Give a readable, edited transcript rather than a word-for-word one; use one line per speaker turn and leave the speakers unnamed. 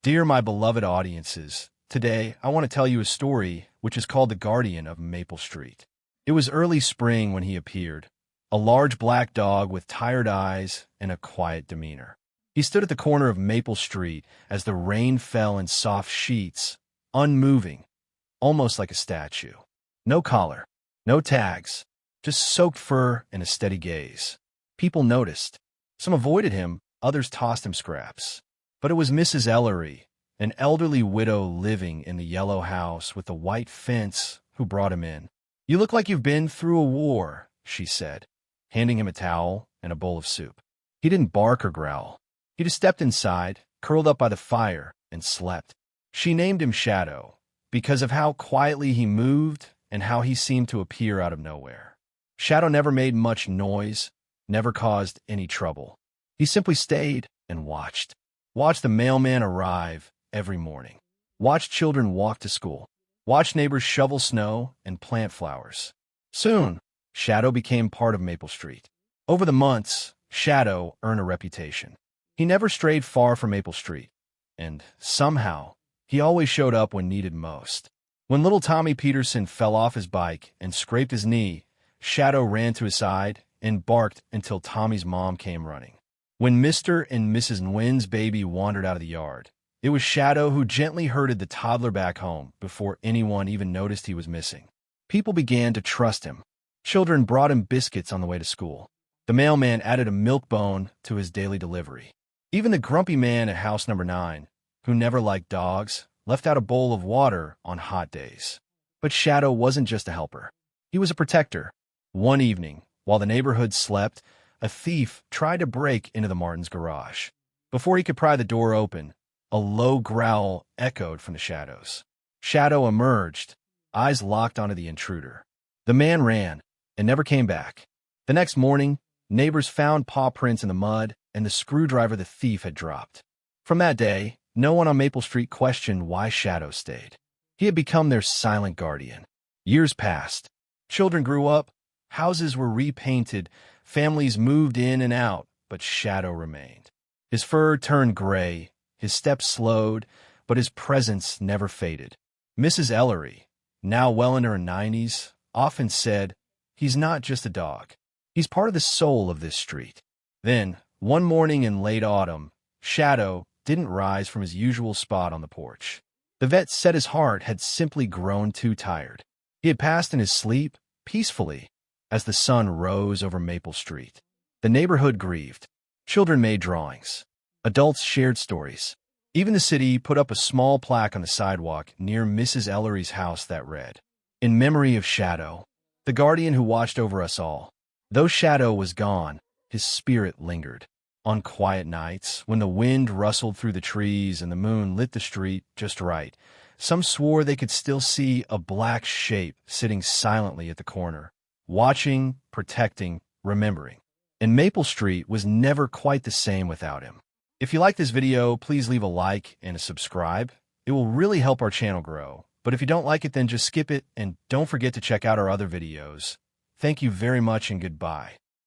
Dear my beloved audiences, today I want to tell you a story which is called The Guardian of Maple Street. It was early spring when he appeared, a large black dog with tired eyes and a quiet demeanor. He stood at the corner of Maple Street as the rain fell in soft sheets, unmoving, almost like a statue. No collar, no tags, just soaked fur and a steady gaze. People noticed. Some avoided him, others tossed him scraps. But it was Mrs. Ellery, an elderly widow living in the yellow house with the white fence, who brought him in. "You look like you've been through a war," she said, handing him a towel and a bowl of soup. He didn't bark or growl. He just stepped inside, curled up by the fire, and slept. She named him Shadow because of how quietly he moved and how he seemed to appear out of nowhere. Shadow never made much noise, never caused any trouble. He simply stayed and watched. Watched the mailman arrive every morning. Watched children walk to school. Watched neighbors shovel snow and plant flowers. Soon, Shadow became part of Maple Street. Over the months, Shadow earned a reputation. He never strayed far from Maple Street, and somehow, he always showed up when needed most. When little Tommy Peterson fell off his bike and scraped his knee, Shadow ran to his side and barked until Tommy's mom came running. When Mr. and Mrs. Nguyen's baby wandered out of the yard, it was Shadow who gently herded the toddler back home before anyone even noticed he was missing. People began to trust him. Children brought him biscuits on the way to school. The mailman added a milk bone to his daily delivery. Even the grumpy man at house number 9, who never liked dogs, left out a bowl of water on hot days. But Shadow wasn't just a helper. He was a protector. One evening, while the neighborhood slept, a thief tried to break into the Martins' garage. Before he could pry the door open, a low growl echoed from the shadows. Shadow emerged, eyes locked onto the intruder. The man ran and never came back. The next morning, neighbors found paw prints in the mud and the screwdriver the thief had dropped. From that day, no one on Maple Street questioned why Shadow stayed. He had become their silent guardian. Years passed. Children grew up, houses were repainted, families moved in and out, but Shadow remained. His fur turned gray, his steps slowed, but his presence never faded. Mrs. Ellery, now well into her 90s, often said, "He's not just a dog. He's part of the soul of this street." Then, one morning in late autumn, Shadow didn't rise from his usual spot on the porch. The vet said his heart had simply grown too tired. He had passed in his sleep, peacefully, as the sun rose over Maple Street. The neighborhood grieved. Children made drawings. Adults shared stories. Even the city put up a small plaque on the sidewalk near Mrs. Ellery's house that read, "In memory of Shadow, the guardian who watched over us all." Though Shadow was gone, his spirit lingered. On quiet nights, when the wind rustled through the trees and the moon lit the street just right, some swore they could still see a black shape sitting silently at the corner, watching, protecting, remembering. And Maple Street was never quite the same without him. If you like this video, please leave a like and a subscribe. It will really help our channel grow. But if you don't like it, then just skip it and don't forget to check out our other videos. Thank you very much and goodbye.